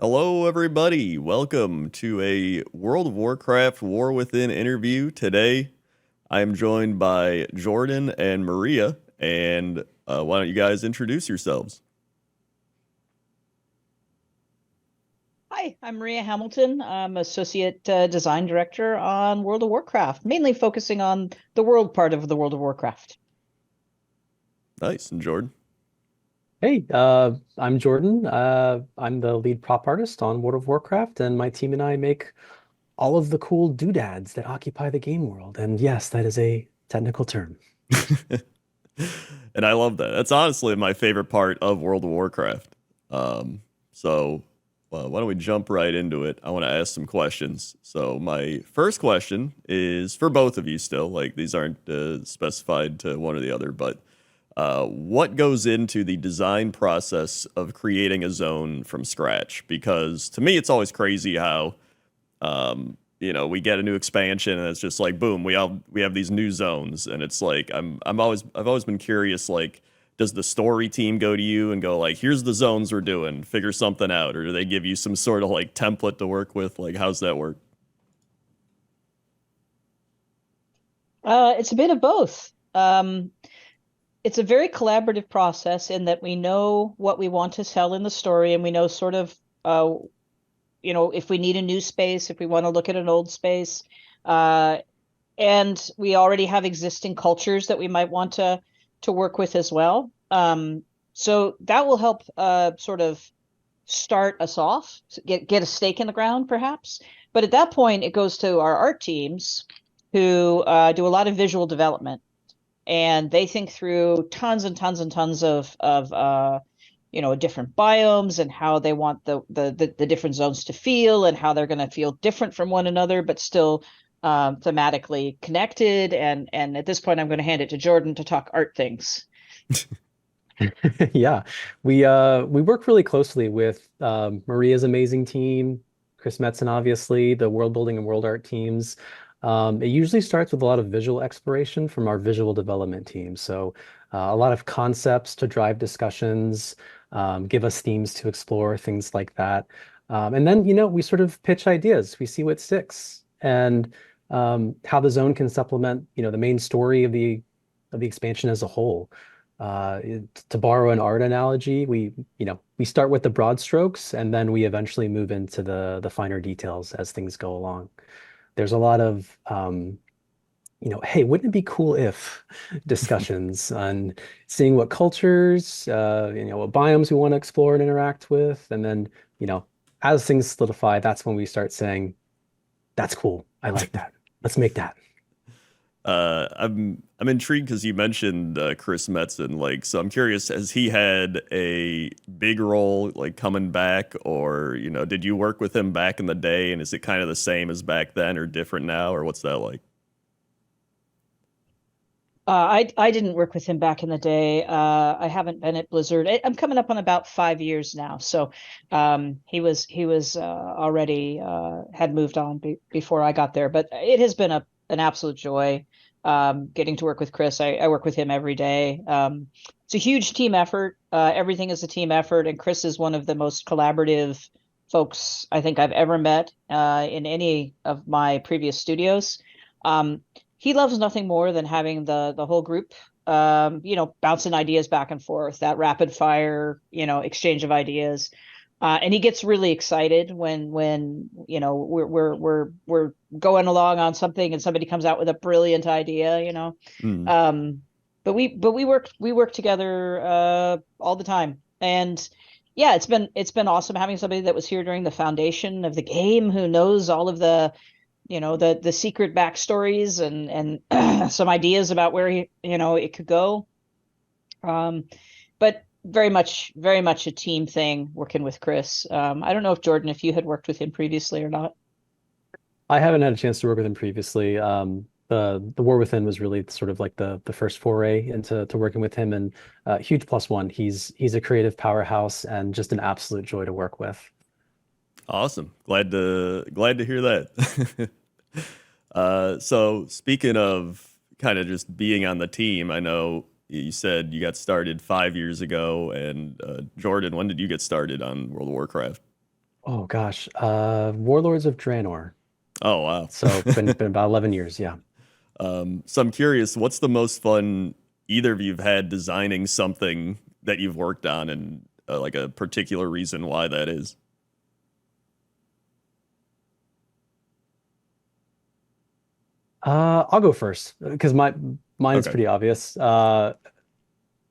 Hello, everybody. Welcome to a World of Warcraft War Within interview. Today, I am joined by Jordan and Maria. And why don't you guys introduce yourselves? Hi, I'm Maria Hamilton. I'm Associate Design Director on World of Warcraft, mainly focusing on the world part of the World of Warcraft. Nice. And Jordan. Hey, I'm Jordan. I'm the lead prop artist on World of Warcraft, and my team and I make all of the cool doodads that occupy the game world. And yes, that is a technical term. And I love that. That's honestly my favorite part of World of Warcraft. Why don't we jump right into it? I want to ask some questions. So, my first question is for both of you still. Like, these aren't specified to one or the other, but what goes into the design process of creating a zone from scratch? Because to me, it's always crazy how we get a new expansion and it's just like boom, we have these new zones, and it's like I've always been curious, like, does the story team go to you and go like, here's the zones we're doing, figure something out, or do they give you some sort of like template to work with? Like, how's that work? It's a bit of both. It's a very collaborative process in that we know what we want to tell in the story, and we know sort of, if we need a new space, if we want to look at an old space, uh, and we already have existing cultures that we might want to work with as well. So that will help sort of start us off, get a stake in the ground, perhaps. But at that point, it goes to our art teams who do a lot of visual development, and they think through tons and tons and tons of different biomes and how they want the different zones to feel and how they're going to feel different from one another, but still thematically connected. And at this point, I'm going to hand it to Jordan to talk art things. Yeah, we work really closely with Maria's amazing team, Chris Metzen, obviously, the world building and world art teams. It usually starts with a lot of visual exploration from our visual development team. So a lot of concepts to drive discussions, give us themes to explore, things like that. And then, we sort of pitch ideas. We see what sticks and how the zone can supplement, the main story of the expansion as a whole. To borrow an art analogy, we start with the broad strokes and then we eventually move into the finer details as things go along. There's a lot of hey, wouldn't it be cool if discussions on seeing what cultures, what biomes we want to explore and interact with, and then as things solidify, that's when we start saying, "That's cool. I like that. Let's make that." I'm intrigued because you mentioned Chris Metzen. Like, so I'm curious, has he had a big role like coming back, or did you work with him back in the day, and is it kind of the same as back then, or different now, or what's that like? I didn't work with him back in the day. I haven't been at Blizzard. I'm coming up on about 5 years now. So he was already had moved on before I got there. But it has been an absolute joy getting to work with Chris. I work with him every day. It's a huge team effort. Everything is a team effort, and Chris is one of the most collaborative folks I think I've ever met in any of my previous studios. Um, he loves nothing more than having the whole group bouncing ideas back and forth, that rapid fire exchange of ideas. And he gets really excited when we're going along on something and somebody comes out with a brilliant idea. Mm. um we work together all the time. And yeah, it's been awesome having somebody that was here during the foundation of the game, who knows all of the secret backstories and some ideas about where it could go. Um, but very much a team thing working with Chris. I don't know if Jordan, if you had worked with him previously or not. I haven't had a chance to work with him previously. The War Within was really sort of like the first foray into working with him, and huge plus one. He's a creative powerhouse and just an absolute joy to work with. Awesome. Glad to hear that. So speaking of kind of just being on the team, I know you said you got started 5 years ago, and Jordan, when did you get started on World of Warcraft? Oh gosh, Warlords of Draenor. Oh wow. So been about 11 years, yeah. So I'm curious, what's the most fun either of you've had designing something that you've worked on, and like a particular reason why that is? I'll go first because mine is Okay. pretty obvious.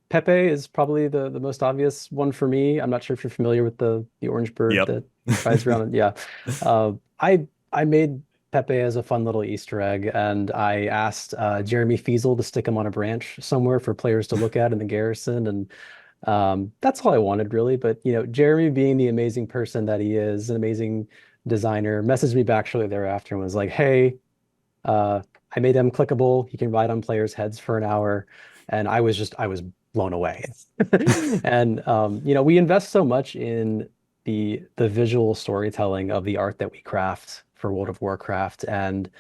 Pepe is probably the most obvious one for me. I'm not sure if you're familiar with the orange bird Yep. that rides around. Yeah, uh, I made Pepe as a fun little Easter egg, and I asked Jeremy Fiesel to stick him on a branch somewhere for players to look at in the garrison, and that's all I wanted really. But Jeremy, being the amazing person that he is, an amazing designer, messaged me back shortly thereafter and was like, "Hey." I made him clickable. He can ride on players' heads for an hour, and I was blown away. And we invest so much in the visual storytelling of the art that we craft for World of Warcraft, and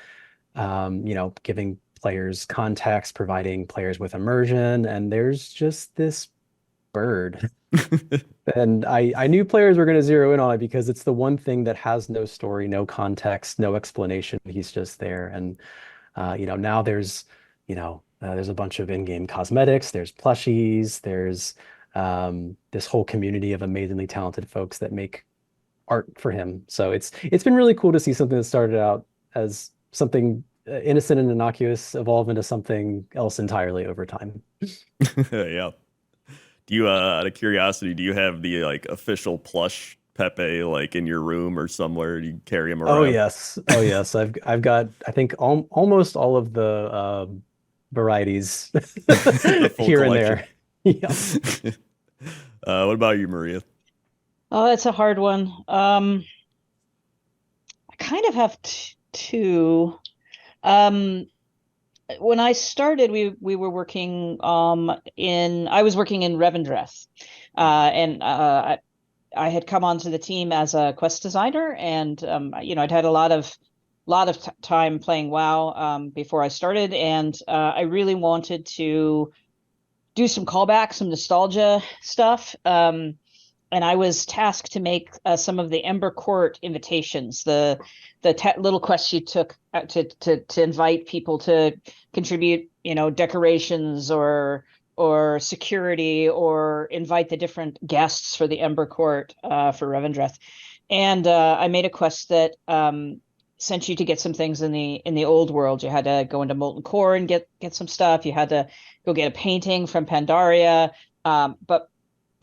giving players context, providing players with immersion, and there's just this bird. And I knew players were going to zero in on it because it's the one thing that has no story, no context, no explanation. He's just there. And now there's a bunch of in-game cosmetics, there's plushies, there's this whole community of amazingly talented folks that make art for him. So it's been really cool to see something that started out as something innocent and innocuous evolve into something else entirely over time. Yeah. Do you, out of curiosity, do you have the like official plush Pepe like in your room or somewhere? Do you carry him Oh around? yes. Oh yes. I've got I think almost all of the varieties The full here and collection. there. Yep. What about you, Maria? Oh, that's a hard one. I kind of have two. Um, when I started, we were working in I was working in Revendreth, and I had come onto the team as a quest designer, and I'd had a lot of time playing WoW before I started, and I really wanted to do some callbacks, some nostalgia stuff. And I was tasked to make some of the Ember Court invitations, the little quests you took to invite people to contribute, decorations or security, or invite the different guests for the Ember Court for Revendreth. And I made a quest that sent you to get some things in the old world. You had to go into Molten Core and get some stuff. You had to go get a painting from Pandaria.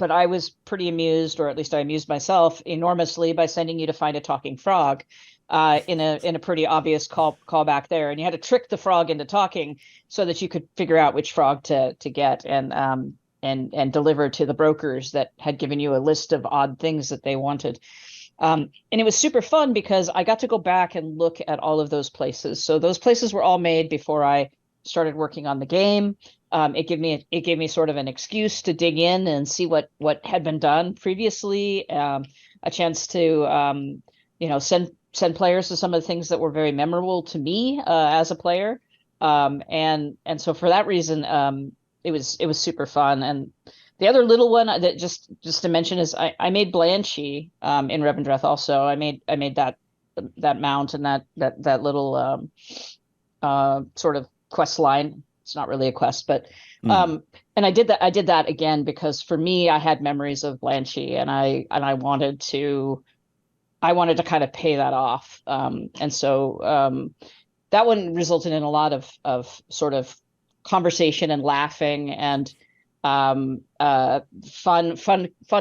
But I was pretty amused, or at least I amused myself enormously by sending you to find a talking frog in a pretty obvious callback there, and you had to trick the frog into talking so that you could figure out which frog to get and deliver to the brokers that had given you a list of odd things that they wanted. And it was super fun because I got to go back and look at all of those places. So those places were all made before I started working on the game. It gave me sort of an excuse to dig in and see what had been done previously. A chance to send players to some of the things that were very memorable to me as a player. And so for that reason, it was super fun. And the other little one that just to mention is I made Blanchie in Revendreth also. I made that mount and that little sort of quest line. It's not really a quest, but Hmm. and I did that again because for me I had memories of Blanchie, and I wanted to kind of pay that off. And so that one resulted in a lot of sort of conversation and laughing and fun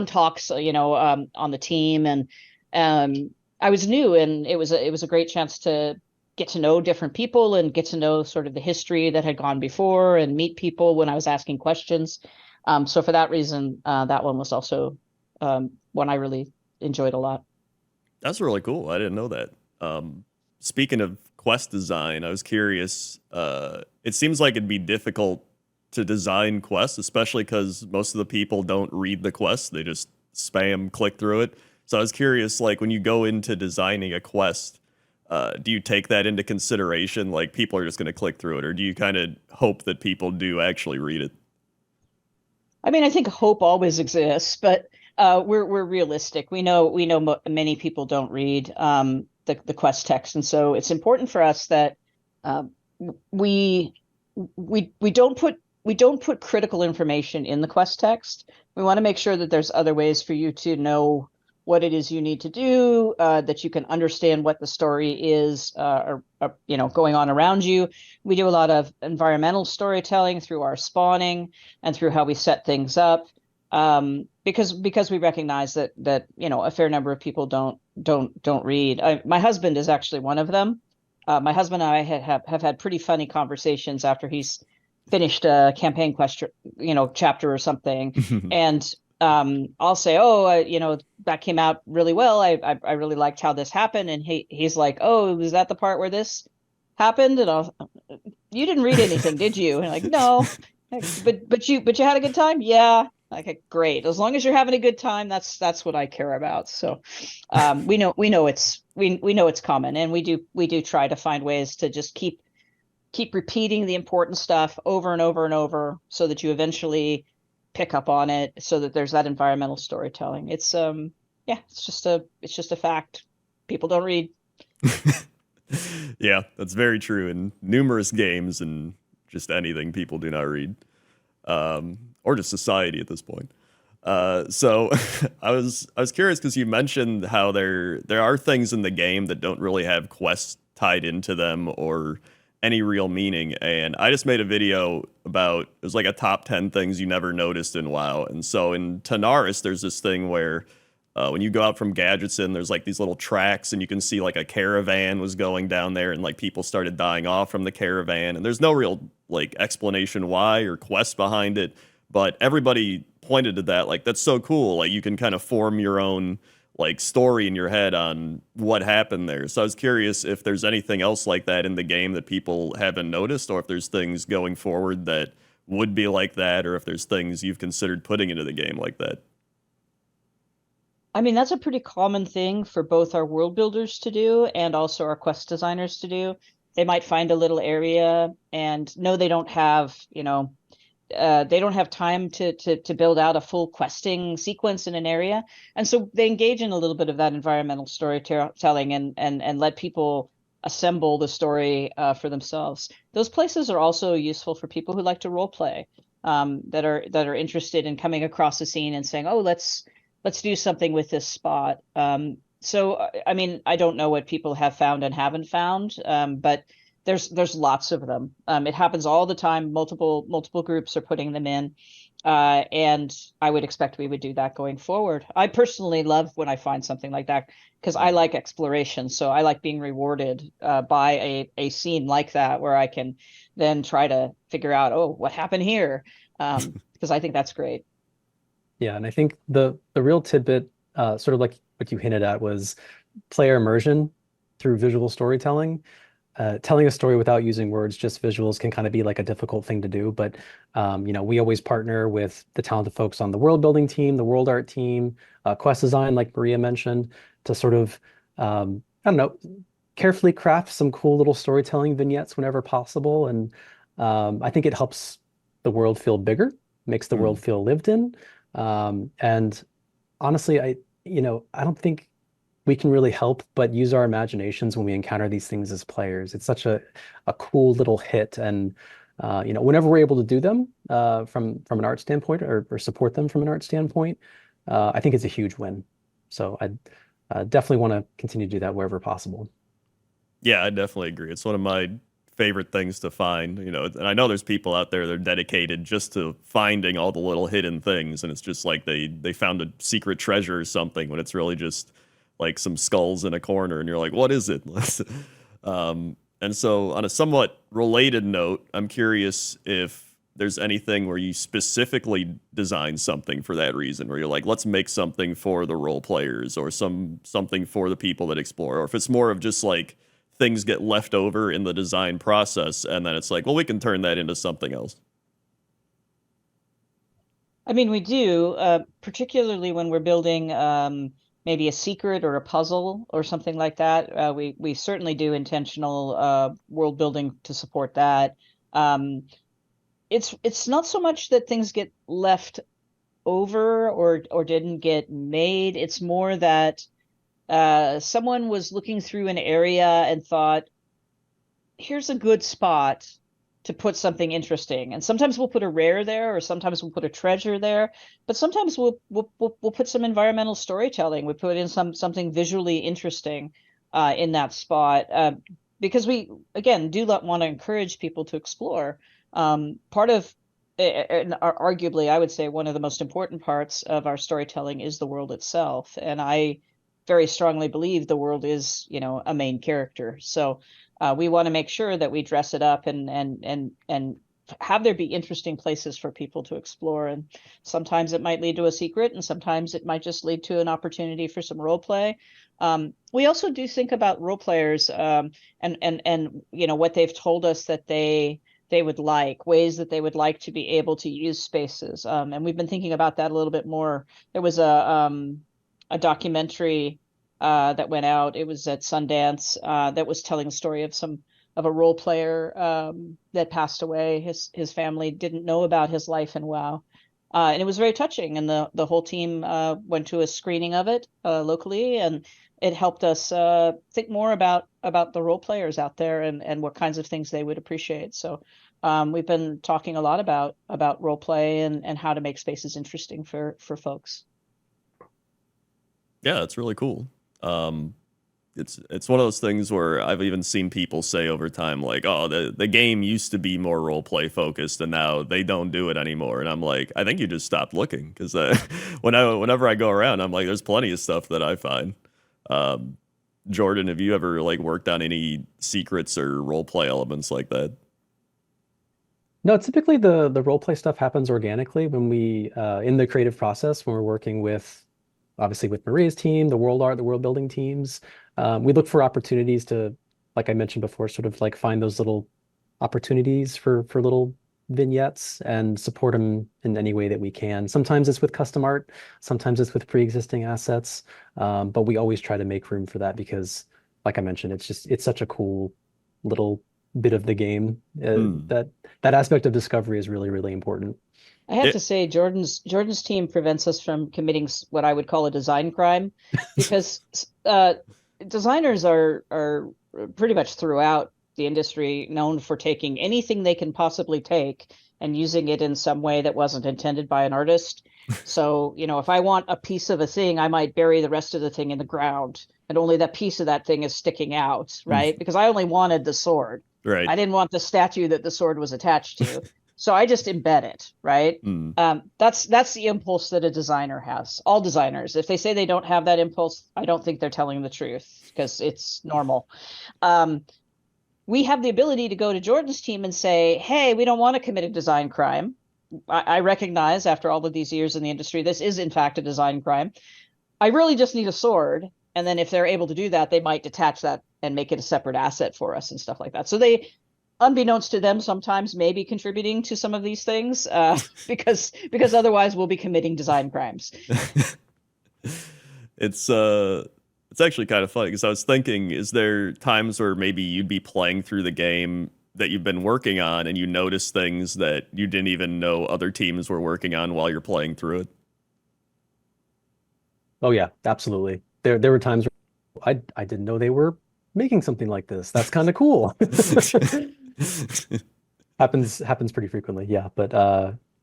talks, on the team. And I was new, and it was a great chance to get to know different people and get to know sort of the history that had gone before and meet people when I was asking questions. So for that reason, that one was also one I really enjoyed a lot. That's really cool. I didn't know that. Speaking of quest design, I was curious. It seems like it'd be difficult to design quests, especially because most of the people don't read the quests; they just spam click through it. So I was curious, like when you go into designing a quest, do you take that into consideration? Like people are just going to click through it, or do you kind of hope that people do actually read it? I mean, I think hope always exists, but We're realistic. We know many people don't read the quest text, and so it's important for us that um, we we don't put critical information in the quest text. We want to make sure that there's other ways for you to know what it is you need to do, that you can understand what the story is, or going on around you. We do a lot of environmental storytelling through our spawning and through how we set things up, because we recognize that a fair number of people don't read. My husband is actually one of them. My husband and I have had pretty funny conversations after he's finished a campaign question, chapter or something, and I'll say, "Oh, that came out really well. I really liked how this happened," and he's like, "Oh, was that the part where this happened?" And you didn't read anything, did you? And I'm like, no, but you had a good time, yeah. Okay, great. As long as you're having a good time, that's what I care about. So, we know it's common, and we do try to find ways to just keep repeating the important stuff over and over and over, so that you eventually pick up on it, so that there's that environmental storytelling. Yeah, it's just a fact. People don't read. Yeah, that's very true in numerous games and just anything people do not read, or just society at this point. So I was curious because you mentioned how there are things in the game that don't really have quests tied into them or any real meaning. And I just made a video about, it was like a top 10 things you never noticed in WoW. And so in Tanaris, there's this thing where when you go out from Gadgetzin, there's like these little tracks, and you can see like a caravan was going down there, and like people started dying off from the caravan. And there's no real like explanation why or quest behind it, but everybody pointed to that. Like, that's so cool. Like, you can kind of form your own like story in your head on what happened there. So I was curious if there's anything else like that in the game that people haven't noticed, or if there's things going forward that would be like that, or if there's things you've considered putting into the game like that. I mean, that's a pretty common thing for both our world builders to do and also our quest designers to do. They might find a little area and no, they don't have time to build out a full questing sequence in an area, and so they engage in a little bit of that environmental storytelling and let people assemble the story for themselves. Those places are also useful for people who like to role play, that are interested in coming across a scene and saying, "Oh, let's do something with this spot." So I mean, I don't know what people have found and haven't found, but there's lots of them. It happens all the time. Multiple groups are putting them in, and I would expect we would do that going forward. I personally love when I find something like that because I like exploration. So I like being rewarded by a scene like that where I can then try to figure out, oh, what happened here, because I think that's great. Yeah, and I think the real tidbit, sort of like what you hinted at, was player immersion through visual storytelling. Telling a story without using words, just visuals, can kind of be like a difficult thing to do. But we always partner with the talented folks on the world building team, the world art team, quest design, like Maria mentioned, to sort of I don't know, carefully craft some cool little storytelling vignettes whenever possible. And I think it helps the world feel bigger, makes the world Hmm. feel lived in. And honestly, I don't think we can really help but use our imaginations when we encounter these things as players. It's such a cool little hit, and whenever we're able to do them from an art standpoint, or support them from an art standpoint, I think it's a huge win. So I definitely want to continue to do that wherever possible. Yeah, I definitely agree. It's one of my favorite things to find, and I know there's people out there that are dedicated just to finding all the little hidden things, and it's just like they found a secret treasure or something when it's really just like some skulls in a corner, and you're like, what is it? And so, on a somewhat related note, I'm curious if there's anything where you specifically design something for that reason, where you're like, let's make something for the role players, or something for the people that explore, or if it's more of just like things get left over in the design process, and then it's like, well, we can turn that into something else. I mean, we do, particularly when we're building maybe a secret or a puzzle or something like that. We certainly do intentional world building to support that. Um, it's not so much that things get left over or didn't get made. It's more that someone was looking through an area and thought, here's a good spot to put something interesting. And sometimes we'll put a rare there, or sometimes we'll put a treasure there, but sometimes we'll put some environmental storytelling. We put in something visually interesting in that spot, because we, again, do want to encourage people to explore. Part of, and arguably, I would say one of the most important parts of our storytelling is the world itself. And I very strongly believe the world is, a main character. So we want to make sure that we dress it up and have there be interesting places for people to explore. And sometimes it might lead to a secret, and sometimes it might just lead to an opportunity for some role play. We also do think about role players, and what they've told us that they would like, ways that they would like to be able to use spaces. And we've been thinking about that a little bit more. There was a documentary that went out. It was at Sundance, that was telling a story of a role player that passed away. His family didn't know about his life in WoW. And it was very touching. And the whole team went to a screening of it locally, and it helped us think more about the role players out there and what kinds of things they would appreciate. So we've been talking a lot about role play and how to make spaces interesting for folks. Yeah, it's really cool. It's one of those things where I've even seen people say over time, like, oh, the game used to be more role play focused, and now they don't do it anymore. And I'm like, I think you just stopped looking, because whenever I go around, I'm like, there's plenty of stuff that I find. Jordan, have you ever like worked on any secrets or role play elements like that? No, typically the role play stuff happens organically when we in the creative process when we're working with obviously with Maria's team, the world art, the world building teams. We look for opportunities to, like I mentioned before, sort of like find those little opportunities for little vignettes and support them in any way that we can. Sometimes it's with custom art, sometimes it's with pre-existing assets, but we always try to make room for that because, like I mentioned, it's such a cool little bit of the game. That aspect of discovery is really, really important. I have to say, Jordan's team prevents us from committing what I would call a design crime, because designers are pretty much throughout the industry known for taking anything they can possibly take and using it in some way that wasn't intended by an artist. So, if I want a piece of a thing, I might bury the rest of the thing in the ground, and only that piece of that thing is sticking out, right? Because I only wanted the sword. Right. I didn't want the statue that the sword was attached to. So I just embed it, right? That's the impulse that a designer has. All designers, if they say they don't have that impulse, I don't think they're telling the truth, because it's normal. We have the ability to go to Jordan's team and say, hey, we don't want to commit a design crime. I recognize after all of these years in the industry, this is in fact a design crime. I really just need a sword. And then if they're able to do that, they might detach that and make it a separate asset for us and stuff like that. So they, unbeknownst to them, sometimes may be contributing to some of these things because otherwise we'll be committing design crimes. It's actually kind of funny, because I was thinking, is there times where maybe you'd be playing through the game that you've been working on and you notice things that you didn't even know other teams were working on while you're playing through it? Oh yeah, absolutely. There were times where I didn't know they were making something like this. That's kind of cool. Happens pretty frequently, yeah. But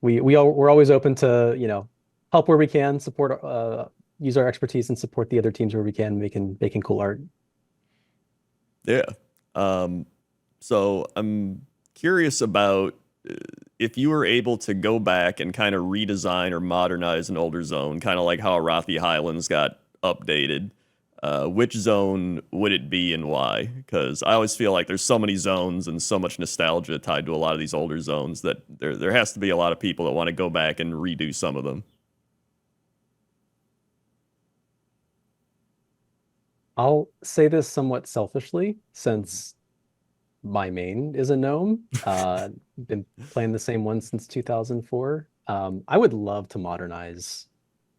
we're always open to, help where we can, support use our expertise and support the other teams where we can, making cool art. Yeah. So I'm curious about if you were able to go back and kind of redesign or modernize an older zone, kind of like how Arathi Highlands got updated, which zone would it be and why? Because I always feel like there's so many zones and so much nostalgia tied to a lot of these older zones that there has to be a lot of people that want to go back and redo some of them. I'll say this somewhat selfishly, since my main is a gnome. Been playing the same one since 2004. I would love to modernize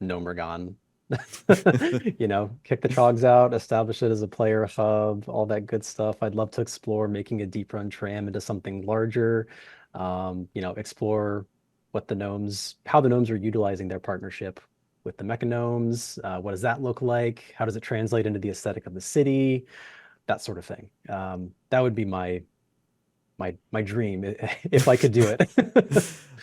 Gnomergon. Kick the trogs out, establish it as a player hub, all that good stuff. I'd love to explore making a deep run tram into something larger. Explore what how the gnomes are utilizing their partnership with the mechagnomes. What does that look like? How does it translate into the aesthetic of the city? That sort of thing. That would be my dream if I could do it.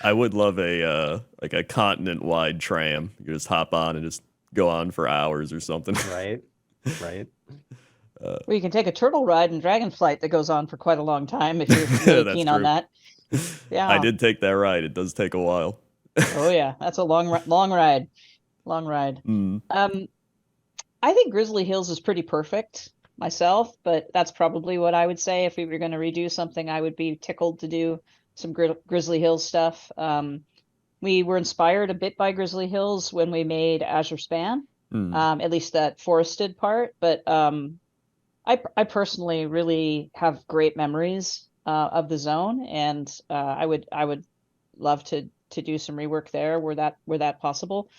I would love a like a continent-wide tram. You could just hop on and just go on for hours or something. Right, right. Well, you can take a turtle ride in Dragonflight that goes on for quite a long time if you're really That's keen on true. that. I Yeah. did take that ride. It does take a while. Oh yeah, that's a long ride. Long ride. Mm. Um, I think Grizzly Hills is pretty perfect myself, but that's probably what I would say if we were going to redo something. I would be tickled to do some Grizzly Hills stuff. We were inspired a bit by Grizzly Hills when we made Azure Span, Mm. at least that forested part. But I personally really have great memories of the zone, and I would love to do some rework there were that possible.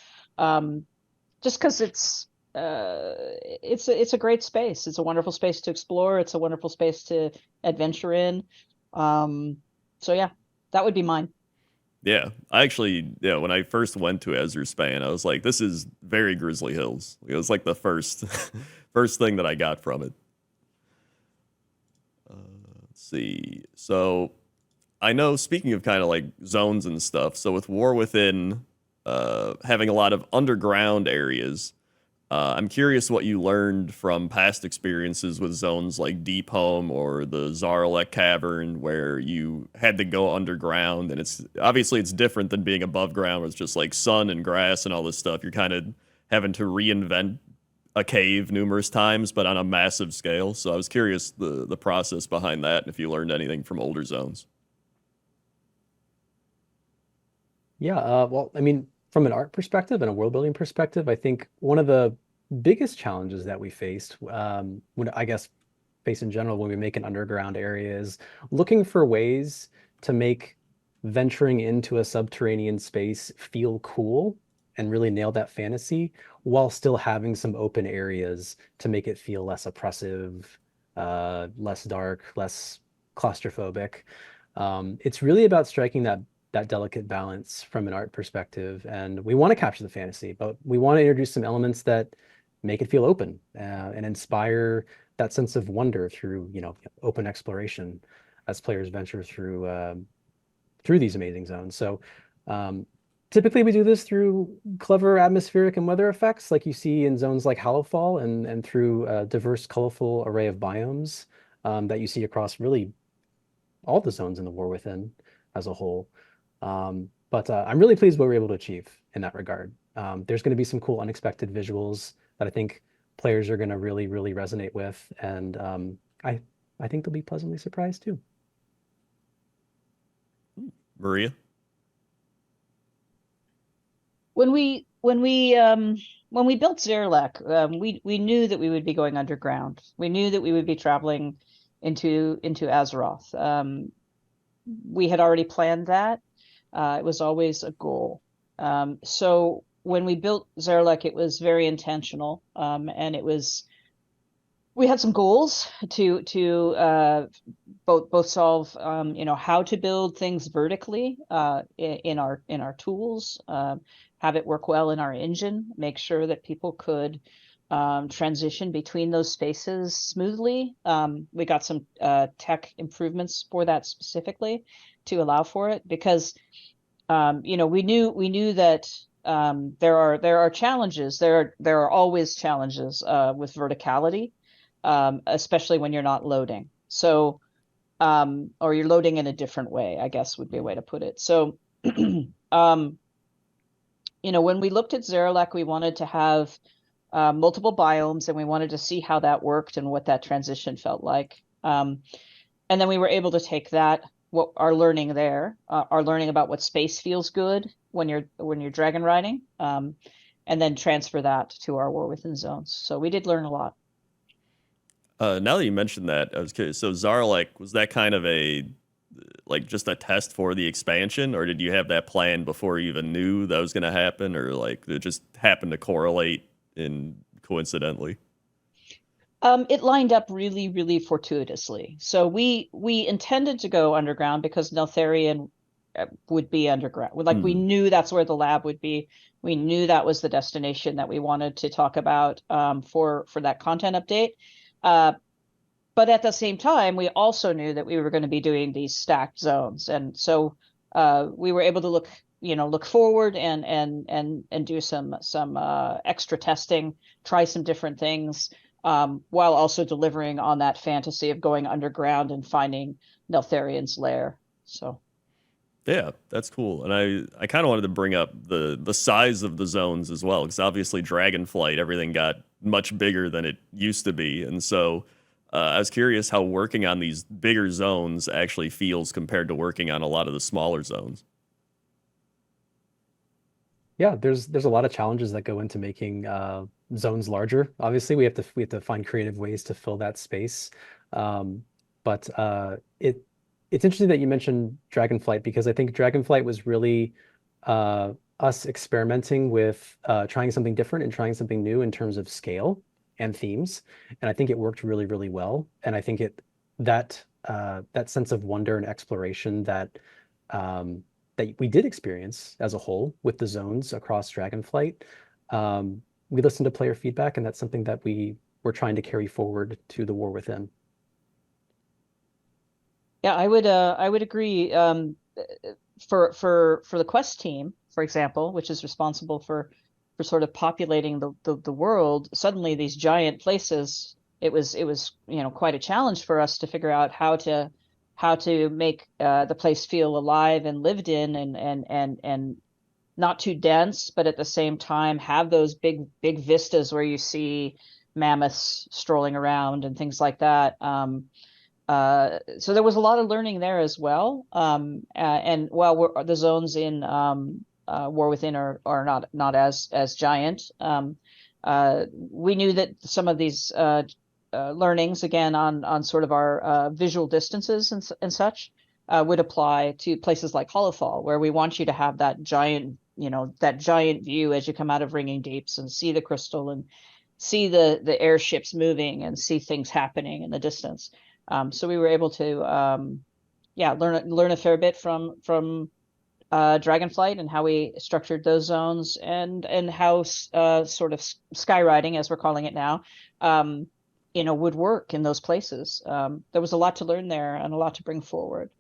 Just because it's a great space. It's a wonderful space to explore. It's a wonderful space to adventure in. So yeah, that would be mine. Yeah, I actually, yeah, when I first went to Azure Span, I was like, this is very Grizzly Hills. It was like the first, first thing that I got from it. Let's see. So I know, speaking of kind of like zones and stuff, so with War Within having a lot of underground areas, I'm curious what you learned from past experiences with zones like Deep Home or the Zarlek Cavern, where you had to go underground, and it's obviously it's different than being above ground, where it's just like sun and grass and all this stuff. You're kind of having to reinvent a cave numerous times, but on a massive scale. So I was curious the process behind that, and if you learned anything from older zones. Yeah, well, I mean, from an art perspective and a world building perspective, I think one of the biggest challenges that we faced, when I guess face in general when we make an underground area, is looking for ways to make venturing into a subterranean space feel cool and really nail that fantasy while still having some open areas to make it feel less oppressive, less dark, less claustrophobic. It's really about striking that delicate balance from an art perspective. And we want to capture the fantasy, but we want to introduce some elements that make it feel open and inspire that sense of wonder through, open exploration as players venture through these amazing zones. So typically we do this through clever atmospheric and weather effects like you see in zones like Hallowfall, and through a diverse, colorful array of biomes that you see across really all the zones in the War Within as a whole. But I'm really pleased what we're able to achieve in that regard. There's going to be some cool unexpected visuals that I think players are going to really, really resonate with, and I think they'll be pleasantly surprised too. Maria? When we built Zerlek, we knew that we would be going underground. We knew that we would be traveling into Azeroth. We had already planned that. It was always a goal. So when we built Zerlek, it was very intentional, and we had some goals to both solve how to build things vertically in our tools, have it work well in our engine, make sure that people could transition between those spaces smoothly. We got some tech improvements for that specifically to allow for it, because we knew that there are challenges. There are always challenges with verticality, especially when you're not loading. So, or you're loading in a different way, I guess would be a way to put it. So, when we looked at Zerlek, we wanted to have multiple biomes, and we wanted to see how that worked and what that transition felt like. And then we were able to take what our learning there, our learning about what space feels good when you're dragon riding, and then transfer that to our War Within zones. So we did learn a lot. Now that you mentioned that, I was curious. So Zarlek, was that kind of like just a test for the expansion, or did you have that plan before you even knew that was going to happen, or like it just happened to correlate in coincidentally? It lined up really, really fortuitously. So we intended to go underground because Neltharion would be underground. Like we knew that's where the lab would be. We knew that was the destination that we wanted to talk about for that content update. But at the same time, we also knew that we were going to be doing these stacked zones, and so we were able to look forward and do some extra testing, try some different things, while also delivering on that fantasy of going underground and finding Neltharion's lair. So. Yeah, that's cool. And I kind of wanted to bring up the size of the zones as well, because obviously Dragonflight, everything got much bigger than it used to be. And so I was curious how working on these bigger zones actually feels compared to working on a lot of the smaller zones. Yeah, there's a lot of challenges that go into making zones larger. Obviously, we have to find creative ways to fill that space. But it's interesting that you mentioned Dragonflight, because I think Dragonflight was really us experimenting with trying something different and trying something new in terms of scale and themes. And I think it worked really, really well. And I think that sense of wonder and exploration that that we did experience as a whole with the zones across Dragonflight. We listened to player feedback, and that's something that we were trying to carry forward to the War Within. Yeah, I would agree. For the quest team, for example, which is responsible for sort of populating the world, suddenly these giant places, it was quite a challenge for us to figure out how to make the place feel alive and lived in, and not too dense, but at the same time have those big vistas where you see mammoths strolling around and things like that. So there was a lot of learning there as well. And while the zones in War Within are not as giant, we knew that some of these learnings, again on sort of our visual distances and such, would apply to places like Hollowfall, where we want you to have that giant view as you come out of Ringing Deeps and see the crystal and see the airships moving and see things happening in the distance. So we were able to learn a fair bit from Dragonflight and how we structured those zones, and how sort of skywriting, as we're calling it now, would work in those places. There was a lot to learn there and a lot to bring forward.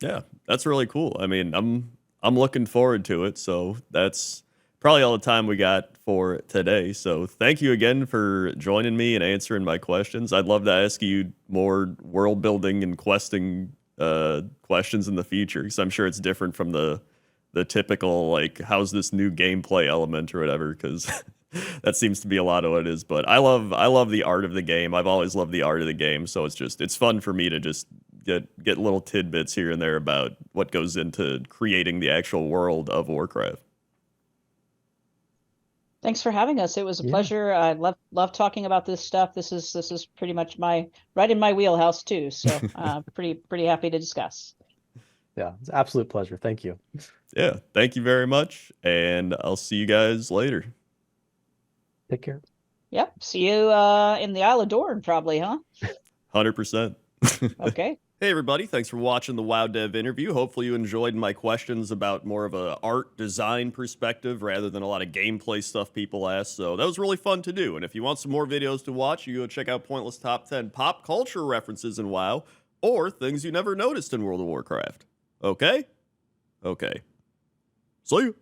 Yeah, that's really cool. I mean, I'm looking forward to it. So that's probably all the time we got for today. So thank you again for joining me and answering my questions. I'd love to ask you more world building and questing questions in the future, because I'm sure it's different from the typical, like, how's this new gameplay element or whatever, because that seems to be a lot of what it is. But I love the art of the game. I've always loved the art of the game. So it's fun for me to just get little tidbits here and there about what goes into creating the actual world of Warcraft. Thanks for having us. It was a pleasure. I love talking about this stuff. This is pretty much right in my wheelhouse too. So pretty happy to discuss. Yeah, it's an absolute pleasure. Thank you. Yeah, thank you very much, and I'll see you guys later. Take care. Yep. See you in the Isle of Dorne, probably, huh? 100%. Okay. Hey everybody, thanks for watching the WoW Dev interview. Hopefully you enjoyed my questions about more of a art design perspective rather than a lot of gameplay stuff people ask. So that was really fun to do. And if you want some more videos to watch, you go check out Pointless Top 10 pop culture references in WoW, or things you never noticed in World of Warcraft. Okay? Okay. See you.